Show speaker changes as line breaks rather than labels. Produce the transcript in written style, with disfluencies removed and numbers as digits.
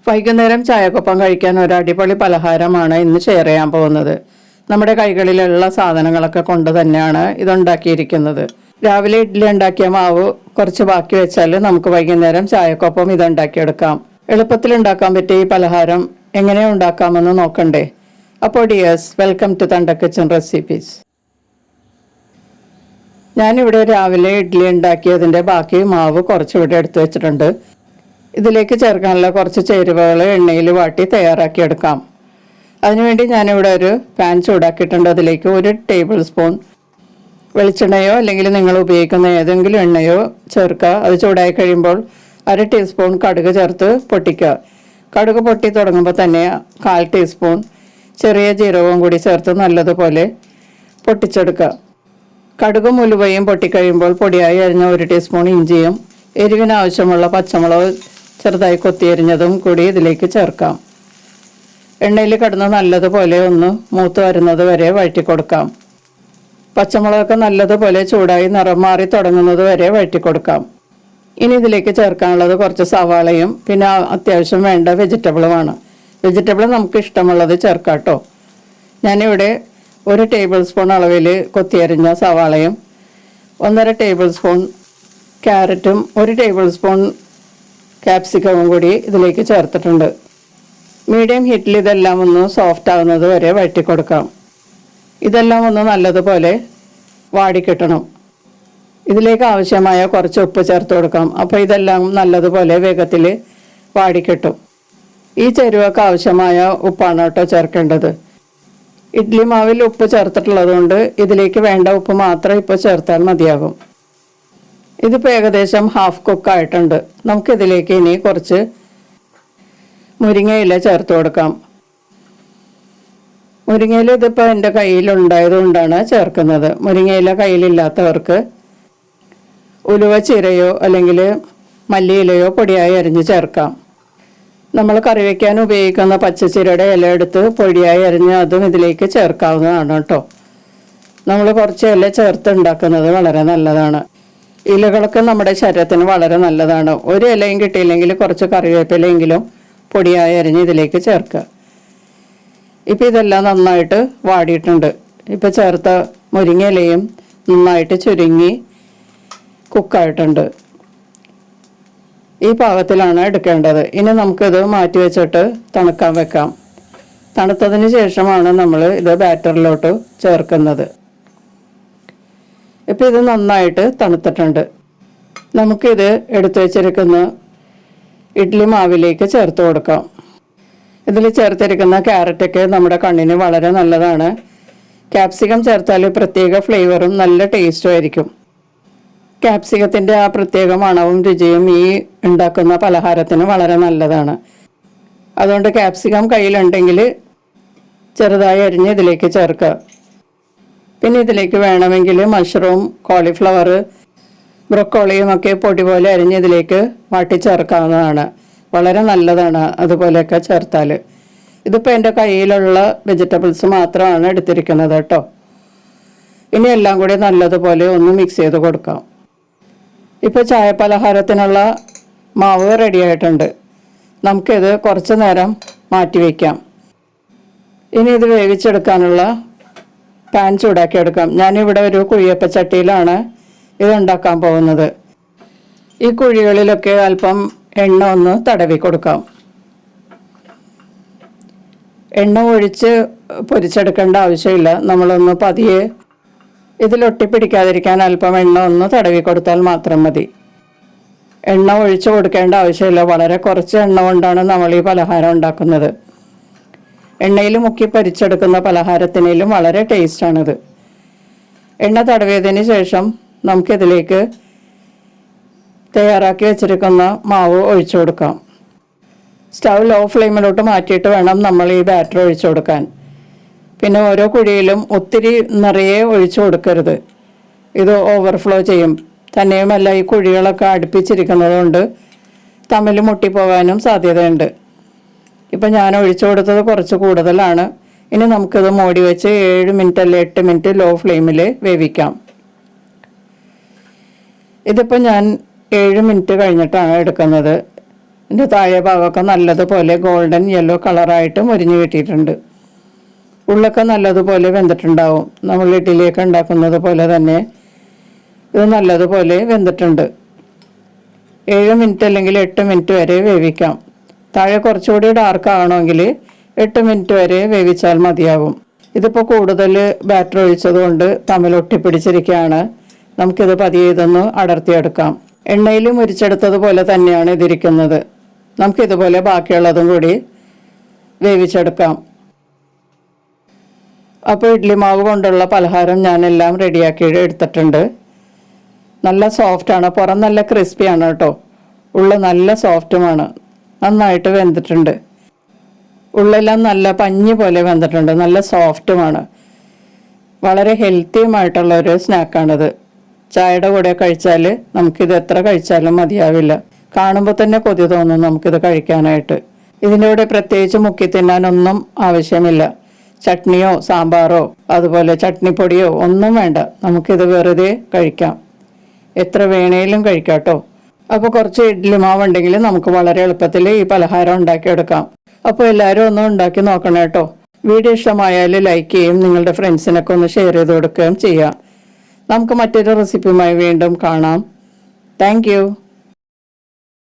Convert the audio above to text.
വൈകുന്നേരം ചായക്കൊപ്പം കഴിക്കാൻ ഒരു അടിപൊളി പലഹാരമാണ് ഇന്ന് ഷെയർ ചെയ്യാൻ പോകുന്നത്. നമ്മുടെ കൈകളിലുള്ള സാധനങ്ങളൊക്കെ കൊണ്ട് തന്നെയാണ് ഇതുണ്ടാക്കിയിരിക്കുന്നത്. രാവിലെ ഇഡ്ഡലി ഉണ്ടാക്കിയ മാവ് കുറച്ച് ബാക്കി വെച്ചാൽ നമുക്ക് വൈകുന്നേരം ചായക്കൊപ്പം ഇതുണ്ടാക്കിയെടുക്കാം. എളുപ്പത്തിൽ ഉണ്ടാക്കാൻ പറ്റിയ ഈ പലഹാരം എങ്ങനെ ഉണ്ടാക്കാമെന്ന് നോക്കണ്ടേ? അപ്പോൾ ഡിയേഴ്സ്, വെൽക്കം ടു തണ്ട കിച്ചൺ റെസിപ്പീസ്. ഞാനിവിടെ രാവിലെ ഇഡ്ഡലി ഉണ്ടാക്കിയതിൻ്റെ ബാക്കി മാവ് കുറച്ചിവിടെ എടുത്തു വെച്ചിട്ടുണ്ട്. ഇതിലേക്ക് ചേർക്കാനുള്ള കുറച്ച് ചേരുവകൾ എണ്ണയിൽ വാട്ടി തയ്യാറാക്കിയെടുക്കാം. അതിനുവേണ്ടി ഞാനിവിടെ ഒരു പാൻ ചൂടാക്കിയിട്ടുണ്ട്. അതിലേക്ക് 1 ടേബിൾ സ്പൂൺ വെളിച്ചെണ്ണയോ അല്ലെങ്കിൽ നിങ്ങൾ ഉപയോഗിക്കുന്ന ഏതെങ്കിലും എണ്ണയോ ചേർക്കുക. അത് ചൂടായി കഴിയുമ്പോൾ 1/2 ടീസ്പൂൺ കടുക് ചേർത്ത് പൊട്ടിക്കുക. കടുക് പൊട്ടി തുടങ്ങുമ്പോൾ തന്നെ 1/4 ടീസ്പൂൺ ചെറിയ ജീരകവും കൂടി ചേർത്ത് നല്ലതുപോലെ പൊട്ടിച്ചെടുക്കുക. കടുകും ഉലുവയും പൊട്ടിക്കഴിയുമ്പോൾ പൊടിയായി അരിഞ്ഞ 1 ടീസ്പൂൺ ഇഞ്ചിയും എരിവിനാവശ്യമുള്ള പച്ചമുളക് ചെറുതായി കൊത്തിയരിഞ്ഞതും കൂടി ഇതിലേക്ക് ചേർക്കാം. എണ്ണയിൽ കിടന്ന് നല്ലതുപോലെ ഒന്ന് മൂത്ത് വരുന്നത് വരെ വഴറ്റി കൊടുക്കാം. പച്ചമുളകൊക്കെ നല്ലതുപോലെ ചൂടായി നിറം മാറി തുടങ്ങുന്നത് വരെ വഴറ്റി കൊടുക്കാം. ഇനി ഇതിലേക്ക് ചേർക്കാനുള്ളത് കുറച്ച് സവാളയും പിന്നെ അത്യാവശ്യം വേണ്ട വെജിറ്റബിളുമാണ്. വെജിറ്റബിൾ നമുക്ക് ഇഷ്ടമുള്ളത് ചേർക്കാം കേട്ടോ. ഞാനിവിടെ 1 ടേബിൾ സ്പൂൺ അളവിൽ കൊത്തിയരിഞ്ഞ സവാളയും 1.5 ടേബിൾ സ്പൂൺ ക്യാരറ്റും 1 ടേബിൾ സ്പൂൺ ക്യാപ്സിക്കവും കൂടി ഇതിലേക്ക് ചേർത്തിട്ടുണ്ട്. മീഡിയം ഹീറ്റിൽ ഇതെല്ലാം ഒന്ന് സോഫ്റ്റ് ആകുന്നത് വരെ വഴറ്റി കൊടുക്കാം. ഇതെല്ലാം ഒന്ന് നല്ലതുപോലെ വാടിക്കിട്ടണം. ഇതിലേക്ക് ആവശ്യമായ കുറച്ച് ഉപ്പ് ചേർത്ത് കൊടുക്കാം. അപ്പോൾ ഇതെല്ലാം നല്ലതുപോലെ വേഗത്തിൽ വാടിക്കിട്ടും. ഈ ചേരുവക്ക് ആവശ്യമായ ഉപ്പാണ് കേട്ടോ ചേർക്കേണ്ടത്. ഇഡ്ഡലി മാവിൽ ഉപ്പ് ചേർത്തിട്ടുള്ളത് കൊണ്ട് ഇതിലേക്ക് വേണ്ട ഉപ്പ് മാത്രം ഇപ്പോൾ ചേർത്താൽ മതിയാകും. ഇതിപ്പോൾ ഏകദേശം ഹാഫ് കുക്കായിട്ടുണ്ട്. നമുക്കിതിലേക്ക് ഇനി കുറച്ച് മുരിങ്ങയില ചേർത്ത് കൊടുക്കാം. മുരിങ്ങയില ഇതിപ്പോൾ എൻ്റെ കയ്യിലുണ്ടായതുകൊണ്ടാണ് ചേർക്കുന്നത്. മുരിങ്ങയില കയ്യിലില്ലാത്തവർക്ക് ഉലുവ ചീരയോ അല്ലെങ്കിൽ മല്ലിയിലയോ പൊടിയായി അരിഞ്ഞ് ചേർക്കാം. നമ്മൾ കറി വയ്ക്കാൻ ഉപയോഗിക്കുന്ന പച്ചച്ചീരയുടെ ഇല എടുത്ത് പൊടിയായി അരിഞ്ഞ് അതും ഇതിലേക്ക് ചേർക്കാവുന്നതാണ് കേട്ടോ. നമ്മൾ കുറച്ച് ഇല ചേർത്ത് ഉണ്ടാക്കുന്നത് വളരെ നല്ലതാണ്. ഇലകളൊക്കെ നമ്മുടെ ശരീരത്തിന് വളരെ നല്ലതാണ്. ഒരു ഇലയും കിട്ടിയില്ലെങ്കിൽ കുറച്ച് കറിവേപ്പിലയെങ്കിലും പൊടിയായി അരിഞ്ഞ് ഇതിലേക്ക് ചേർക്കുക. ഇപ്പം ഇതെല്ലാം നന്നായിട്ട് വാടിയിട്ടുണ്ട്. ഇപ്പം ചേർത്ത മുരിങ്ങയിലയും നന്നായിട്ട് ചുരുങ്ങി കുക്കായിട്ടുണ്ട്. ഈ പാകത്തിലാണ് എടുക്കേണ്ടത്. ഇനി നമുക്കിത് മാറ്റി വെച്ചിട്ട് തണുക്കാൻ വെക്കാം. തണുത്തതിന് ശേഷമാണ് നമ്മൾ ഇത് ബാറ്ററിലോട്ട് ചേർക്കുന്നത്. ഇപ്പം ഇത് നന്നായിട്ട് തണുത്തിട്ടുണ്ട്. നമുക്കിത് എടുത്തു വെച്ചിരിക്കുന്ന ഇഡ്ഡലി മാവിലേക്ക് ചേർത്ത് കൊടുക്കാം. ഇതിൽ ചേർത്തിരിക്കുന്ന ക്യാരറ്റൊക്കെ നമ്മുടെ കണ്ണിന് വളരെ നല്ലതാണ്. ക്യാപ്സിക്കം ചേർത്താൽ പ്രത്യേക ഫ്ലേവറും നല്ല ടേസ്റ്റും ആയിരിക്കും. ക്യാപ്സിക്കത്തിൻ്റെ ആ പ്രത്യേക മണവും രുചിയും ഈ ഉണ്ടാക്കുന്ന പലഹാരത്തിന് വളരെ നല്ലതാണ്. അതുകൊണ്ട് ക്യാപ്സിക്കം കയ്യിലുണ്ടെങ്കിൽ ചെറുതായി അരിഞ്ഞ് ഇതിലേക്ക് ചേർക്കുക. പിന്നെ ഇതിലേക്ക് വേണമെങ്കിൽ മഷ്റൂം, കോളിഫ്ലവർ, ബ്രൊക്കോളിയും ഒക്കെ പൊടി പോലെ അരിഞ്ഞ് ഇതിലേക്ക് വാട്ടി ചേർക്കാവുന്നതാണ്. വളരെ നല്ലതാണ് അതുപോലെയൊക്കെ ചേർത്താൽ. ഇതിപ്പോൾ എൻ്റെ കയ്യിലുള്ള വെജിറ്റബിൾസ് മാത്രമാണ് എടുത്തിരിക്കുന്നത് കേട്ടോ. ഇനി എല്ലാം കൂടി നല്ലതുപോലെ ഒന്ന് മിക്സ് ചെയ്ത് കൊടുക്കാം. ഇപ്പോൾ ചായ പലഹാരത്തിനുള്ള മാവ് റെഡി ആയിട്ടുണ്ട്. നമുക്കിത് കുറച്ച് നേരം മാറ്റി വയ്ക്കാം. ഇനി ഇത് വേവിച്ചെടുക്കാനുള്ള പാൻ ചൂടാക്കിയെടുക്കാം. ഞാനിവിടെ ഒരു കുഴിയപ്പച്ചട്ടിയിലാണ് ഇത് ഉണ്ടാക്കാൻ പോകുന്നത്. ഈ കുഴികളിലൊക്കെ അല്പം എണ്ണ ഒന്ന് തടവി കൊടുക്കാം. എണ്ണ ഒഴിച്ച് പൊരിച്ചെടുക്കേണ്ട ആവശ്യമില്ല. നമ്മളൊന്ന് പതിയെ ഇതിലൊട്ടിപ്പിടിക്കാതിരിക്കാൻ അല്പം എണ്ണ ഒന്ന് തടവി കൊടുത്താൽ മാത്രം മതി. എണ്ണ ഒഴിച്ച് കൊടുക്കേണ്ട ആവശ്യമില്ല. വളരെ കുറച്ച് എണ്ണ കൊണ്ടാണ് നമ്മൾ ഈ പലഹാരം ഉണ്ടാക്കുന്നത്. എണ്ണയിൽ മുക്കി പൊരിച്ചെടുക്കുന്ന പലഹാരത്തിനേലും വളരെ ടേസ്റ്റാണിത്. എണ്ണ തടവിയതിന് ശേഷം നമുക്കിതിലേക്ക് തയ്യാറാക്കി വെച്ചിരിക്കുന്ന മാവ് ഒഴിച്ചു കൊടുക്കാം. സ്റ്റൗ ലോ ഫ്ലെയിമിലോട്ട് മാറ്റിയിട്ട് വേണം നമ്മൾ ഈ ബാറ്റർ ഒഴിച്ചു കൊടുക്കാൻ. പിന്നെ ഓരോ കുഴിയിലും ഒത്തിരി നിറയെ ഒഴിച്ചു കൊടുക്കരുത്. ഇത് ഓവർഫ്ലോ ചെയ്യും. തന്നെയുമല്ല ഈ കുഴികളൊക്കെ അടുപ്പിച്ചിരിക്കുന്നത് കൊണ്ട് തമ്മിൽ മുട്ടിപ്പോകാനും സാധ്യതയുണ്ട്. ഇപ്പം ഞാൻ ഒഴിച്ചു കൊടുത്തത് കുറച്ച് കൂടുതലാണ്. ഇനി നമുക്കിത് മൂടി വെച്ച് 7 മിനിറ്റ് അല്ലെ 8 മിനിറ്റ് ലോ ഫ്ലെയിമിൽ വേവിക്കാം. ഇതിപ്പോൾ ഞാൻ 7 മിനിറ്റ് കഴിഞ്ഞിട്ടാണ് എടുക്കുന്നത്. ഇതിൻ്റെ താഴെ ഭാഗമൊക്കെ നല്ലതുപോലെ ഗോൾഡൻ യെല്ലോ കളറായിട്ട് മുരിഞ്ഞ് കിട്ടിയിട്ടുണ്ട്. ഉള്ളൊക്കെ നല്ലതുപോലെ വെന്തിട്ടുണ്ടാവും. നമ്മൾ ഇഡ്ഡലിയൊക്കെ ഉണ്ടാക്കുന്നത് പോലെ തന്നെ ഇത് നല്ലതുപോലെ വെന്തിട്ടുണ്ട്. 7 മിനിറ്റ് അല്ലെങ്കിൽ 8 മിനിറ്റ് വരെ വേവിക്കാം. താഴെ കുറച്ചുകൂടി ഡാർക്ക് ആകണമെങ്കിൽ 8 മിനിറ്റ് വരെ വേവിച്ചാൽ മതിയാകും. ഇതിപ്പോൾ കൂടുതൽ ബാറ്റർ ഒഴിച്ചതുകൊണ്ട് തമ്മിൽ ഒട്ടിപ്പിടിച്ചിരിക്കുകയാണ്. നമുക്കിത് പതിയെ ഇതൊന്ന് അടർത്തിയെടുക്കാം. എണ്ണയിൽ മുരിച്ചെടുത്തതുപോലെ തന്നെയാണ് ഇതിരിക്കുന്നത്. നമുക്കിതുപോലെ ബാക്കിയുള്ളതും കൂടി വേവിച്ചെടുക്കാം. അപ്പോൾ ഇഡ്ഡലി മാവ് കൊണ്ടുള്ള പലഹാരം ഞാനെല്ലാം റെഡിയാക്കി എടുത്തിട്ടുണ്ട്. നല്ല സോഫ്റ്റാണ്, പുറം നല്ല ക്രിസ്പിയാണ് കേട്ടോ, ഉള്ള നല്ല സോഫ്റ്റുമാണ്, നന്നായിട്ട് വെന്തിട്ടുണ്ട്. ഉള്ളെല്ലാം നല്ല പഞ്ഞി പോലെ വെന്തിട്ടുണ്ട്, നല്ല സോഫ്റ്റുമാണ്. വളരെ ഹെൽത്തിയുമായിട്ടുള്ളൊരു സ്നാക്കാണിത്. ചായയുടെ കൂടെ കഴിച്ചാൽ നമുക്കിത് എത്ര കഴിച്ചാലും മതിയാവില്ല. കാണുമ്പോൾ തന്നെ കൊതി തോന്നും നമുക്കിത് കഴിക്കാനായിട്ട്. ഇതിൻ്റെ കൂടെ പ്രത്യേകിച്ച് മുക്കി തിന്നാനൊന്നും ആവശ്യമില്ല. ചട്നിയോ സാമ്പാറോ അതുപോലെ ചട്നിപ്പൊടിയോ ഒന്നും വേണ്ട, നമുക്കിത് വെറുതെ കഴിക്കാം. എത്ര വേണേലും കഴിക്കാം കേട്ടോ. അപ്പോൾ കുറച്ച് ഇഡ്ഡലി മാവുണ്ടെങ്കിൽ നമുക്ക് വളരെ എളുപ്പത്തിൽ ഈ പലഹാരം ഉണ്ടാക്കിയെടുക്കാം. അപ്പോൾ എല്ലാവരും ഒന്ന് ഉണ്ടാക്കി നോക്കണം കേട്ടോ. വീഡിയോ ഇഷ്ടമായാൽ ലൈക്ക് ചെയ്യും, നിങ്ങളുടെ ഫ്രണ്ട്സിനൊക്കെ ഒന്ന് ഷെയർ ചെയ്ത് കൊടുക്കുകയും ചെയ്യാം. നമുക്ക് മറ്റൊരു റെസിപ്പിയുമായി വീണ്ടും കാണാം. താങ്ക്